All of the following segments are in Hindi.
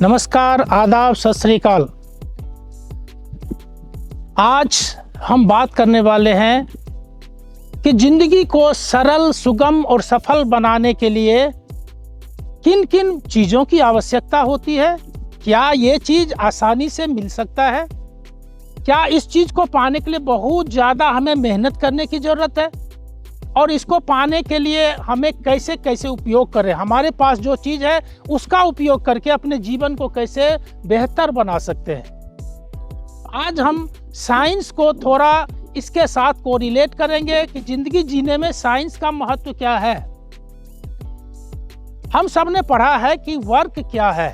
नमस्कार, आदाब, सत श्री अकाल। आज हम बात करने वाले हैं कि जिंदगी को सरल, सुगम और सफल बनाने के लिए किन किन चीज़ों की आवश्यकता होती है। क्या ये चीज़ आसानी से मिल सकता है? क्या इस चीज़ को पाने के लिए बहुत ज़्यादा हमें मेहनत करने की ज़रूरत है? और इसको पाने के लिए हमें कैसे कैसे उपयोग करें, हमारे पास जो चीज़ है उसका उपयोग करके अपने जीवन को कैसे बेहतर बना सकते हैं। आज हम साइंस को थोड़ा इसके साथ कोरिलेट करेंगे कि जिंदगी जीने में साइंस का महत्व क्या है। हम सब ने पढ़ा है कि वर्क क्या है,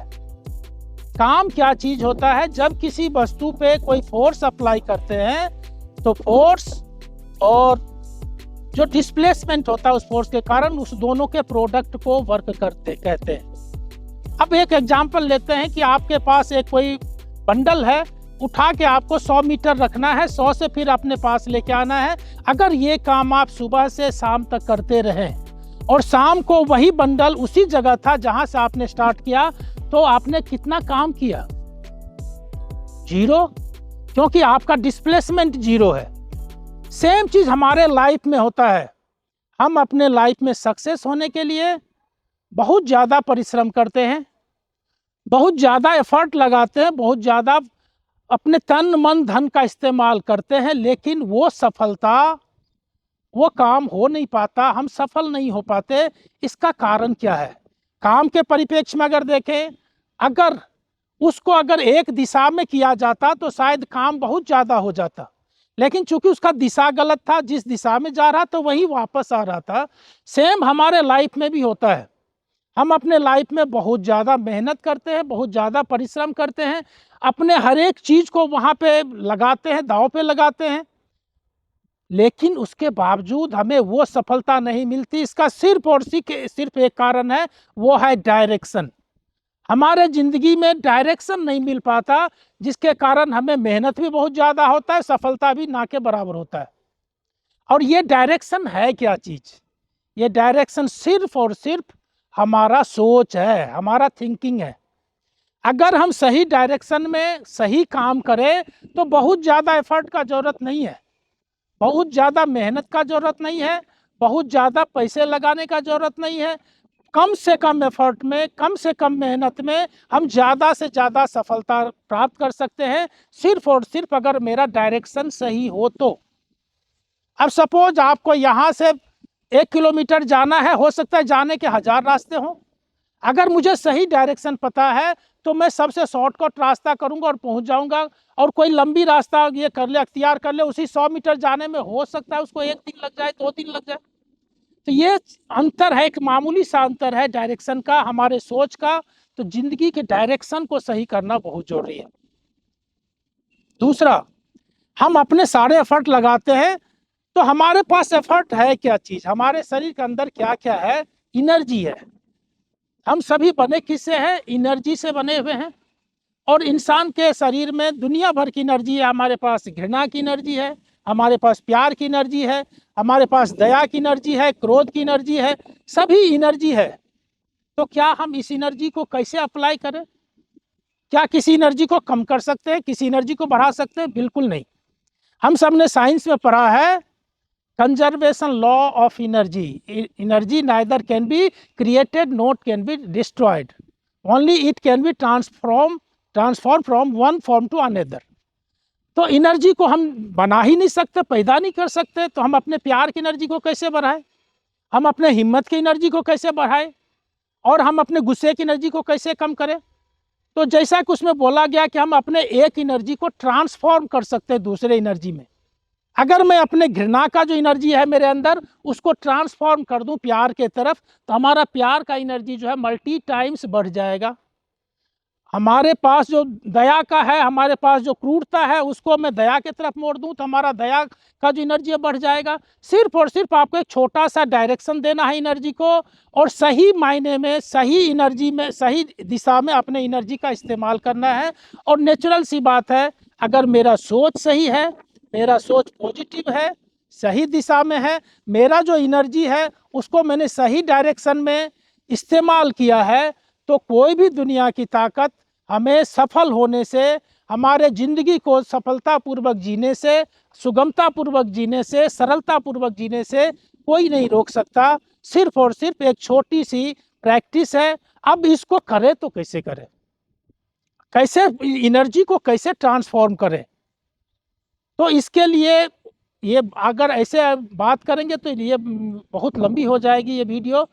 काम क्या चीज होता है। जब किसी वस्तु पे कोई फोर्स अप्लाई करते हैं तो फोर्स और जो डिस्प्लेसमेंट होता है उस फोर्स के कारण उस दोनों के प्रोडक्ट को वर्क कहते हैं। अब एक एग्जांपल लेते हैं कि आपके पास एक कोई बंडल है, उठा के आपको 100 मीटर रखना है, 100 से फिर अपने पास लेके आना है। अगर ये काम आप सुबह से शाम तक करते रहें और शाम को वही बंडल उसी जगह था जहां से आपने स्टार्ट किया, तो आपने कितना काम किया? जीरो, क्योंकि आपका डिस्प्लेसमेंट जीरो है। सेम चीज हमारे लाइफ में होता है। हम अपने लाइफ में सक्सेस होने के लिए बहुत ज़्यादा परिश्रम करते हैं, बहुत ज़्यादा एफर्ट लगाते हैं, बहुत ज़्यादा अपने तन मन धन का इस्तेमाल करते हैं, लेकिन वो सफलता, वो काम हो नहीं पाता, हम सफल नहीं हो पाते। इसका कारण क्या है? काम के परिप्रेक्ष्य में अगर देखें, अगर एक दिशा में किया जाता तो शायद काम बहुत ज़्यादा हो जाता, लेकिन चूंकि उसका दिशा गलत था, जिस दिशा में जा रहा था वही वापस आ रहा था। सेम हमारे लाइफ में भी होता है। हम अपने लाइफ में बहुत ज़्यादा मेहनत करते हैं, बहुत ज़्यादा परिश्रम करते हैं, अपने हर एक चीज़ को वहाँ पे लगाते हैं, दांव पे लगाते हैं, लेकिन उसके बावजूद हमें वो सफलता नहीं मिलती। इसका सिर्फ और सिर्फ एक कारण है, वो है डायरेक्शन। हमारे ज़िंदगी में डायरेक्शन नहीं मिल पाता, जिसके कारण हमें मेहनत भी बहुत ज़्यादा होता है, सफलता भी ना के बराबर होता है। और ये डायरेक्शन है क्या चीज़? ये डायरेक्शन सिर्फ और सिर्फ हमारा सोच है, हमारा थिंकिंग है। अगर हम सही डायरेक्शन में सही काम करें तो बहुत ज़्यादा एफर्ट का ज़रूरत नहीं है, बहुत ज़्यादा मेहनत का ज़रूरत नहीं है, बहुत ज़्यादा पैसे लगाने का ज़रूरत नहीं है। कम से कम एफर्ट में, कम से कम मेहनत में हम ज़्यादा से ज़्यादा सफलता प्राप्त कर सकते हैं, सिर्फ और सिर्फ अगर मेरा डायरेक्शन सही हो तो। अब सपोज आपको यहाँ से 1 किलोमीटर जाना है, हो सकता है जाने के 1000 रास्ते हों। अगर मुझे सही डायरेक्शन पता है तो मैं सबसे शॉर्टकट रास्ता करूँगा और पहुँच जाऊँगा। और कोई लंबी रास्ता ये कर ले, अख्तियार कर ले, उसी 100 मीटर जाने में हो सकता है उसको 1 दिन लग जाए, 2 दिन लग जाए। तो ये अंतर है, एक मामूली सा अंतर है डायरेक्शन का, हमारे सोच का। तो जिंदगी के डायरेक्शन को सही करना बहुत जरूरी है। दूसरा, हम अपने सारे एफर्ट लगाते हैं तो हमारे पास एफर्ट है क्या चीज? हमारे शरीर के अंदर क्या क्या है? एनर्जी है। हम सभी बने किससे हैं? एनर्जी से बने हुए हैं। और इंसान के शरीर में दुनिया भर की एनर्जी है। हमारे पास घृणा की एनर्जी है, हमारे पास प्यार की एनर्जी है, हमारे पास दया की एनर्जी है, क्रोध की एनर्जी है, सभी एनर्जी है। तो क्या हम इस एनर्जी को कैसे अप्लाई करें? क्या किसी एनर्जी को कम कर सकते हैं, किसी एनर्जी को बढ़ा सकते हैं? बिल्कुल नहीं। हम सब ने साइंस में पढ़ा है, conservation law of energy. Energy neither can be created not can be destroyed, only it can be transform from one form to another. तो एनर्जी को हम बना ही नहीं सकते, पैदा नहीं कर सकते। तो हम अपने प्यार की एनर्जी को कैसे बढ़ाएं? हम अपने हिम्मत की एनर्जी को कैसे बढ़ाएं? और हम अपने गुस्से की एनर्जी को कैसे कम करें? तो जैसा कि उसमें बोला गया कि हम अपने एक एनर्जी को ट्रांसफॉर्म कर सकते हैं दूसरे एनर्जी में। अगर मैं अपने घृणा का जो एनर्जी है मेरे अंदर, उसको ट्रांसफॉर्म कर दूं प्यार के तरफ, तो हमारा प्यार का एनर्जी जो है मल्टी टाइम्स बढ़ जाएगा। हमारे पास जो दया का है, हमारे पास जो क्रूरता है, उसको मैं दया की तरफ मोड़ दूं तो हमारा दया का जो एनर्जी बढ़ जाएगा। सिर्फ और सिर्फ आपको एक छोटा सा डायरेक्शन देना है एनर्जी को, और सही मायने में, सही एनर्जी में, सही दिशा में अपने एनर्जी का इस्तेमाल करना है। और नेचुरल सी बात है, अगर मेरा सोच सही है, मेरा सोच पॉजिटिव है, सही दिशा में है, मेरा जो एनर्जी है उसको मैंने सही डायरेक्शन में इस्तेमाल किया है, तो कोई भी दुनिया की ताकत हमें सफल होने से, हमारे ज़िंदगी को सफलतापूर्वक जीने से, सुगमतापूर्वक जीने से, सरलतापूर्वक जीने से कोई नहीं रोक सकता। सिर्फ और सिर्फ एक छोटी सी प्रैक्टिस है। अब इसको करें तो कैसे करें, कैसे एनर्जी को कैसे ट्रांसफॉर्म करें? तो इसके लिए ये अगर ऐसे बात करेंगे तो ये बहुत लंबी हो जाएगी ये वीडियो,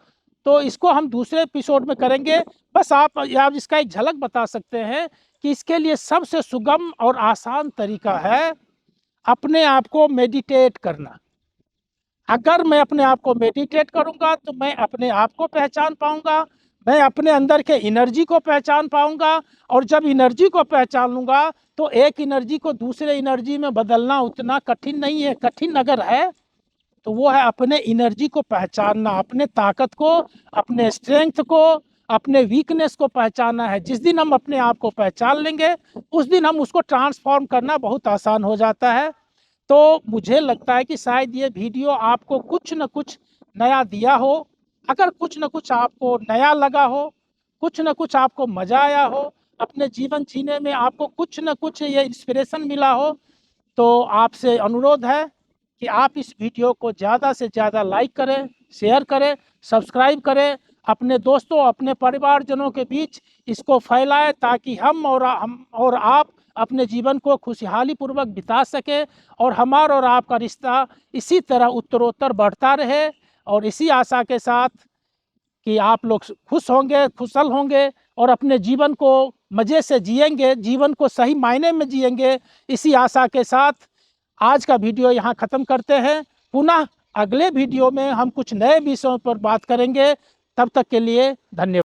तो इसको हम दूसरे एपिसोड में करेंगे। बस आप इसका एक झलक बता सकते हैं कि इसके लिए सबसे सुगम और आसान तरीका है अपने आप को मेडिटेट करना। अगर मैं अपने आप को मेडिटेट करूंगा तो मैं अपने आप को पहचान पाऊंगा, मैं अपने अंदर के एनर्जी को पहचान पाऊंगा, और जब एनर्जी को पहचान लूंगा तो एक एनर्जी को दूसरे एनर्जी में बदलना उतना कठिन नहीं है। कठिन अगर है तो वो है अपने एनर्जी को पहचानना, अपने ताकत को, अपने स्ट्रेंथ को, अपने वीकनेस को पहचानना है। जिस दिन हम अपने आप को पहचान लेंगे उस दिन हम उसको ट्रांसफॉर्म करना बहुत आसान हो जाता है। तो मुझे लगता है कि शायद ये वीडियो आपको कुछ न कुछ नया दिया हो। अगर कुछ न कुछ आपको नया लगा हो, कुछ न कुछ आपको मज़ा आया हो, अपने जीवन जीने में आपको कुछ न कुछ ये इंस्पिरेशन मिला हो, तो आपसे अनुरोध है कि आप इस वीडियो को ज़्यादा से ज़्यादा लाइक करें, शेयर करें, सब्सक्राइब करें, अपने दोस्तों, अपने परिवारजनों के बीच इसको फैलाएं, ताकि हम और आप अपने जीवन को खुशहाली पूर्वक बिता सकें, और हमारा और आपका रिश्ता इसी तरह उत्तरोत्तर बढ़ता रहे। और इसी आशा के साथ कि आप लोग खुश होंगे, खुशहाल होंगे, और अपने जीवन को मज़े से जिएंगे, जीवन को सही मायने में जिएंगे, इसी आशा के साथ आज का वीडियो यहाँ ख़त्म करते हैं। पुनः अगले वीडियो में हम कुछ नए विषयों पर बात करेंगे। तब तक के लिए धन्यवाद।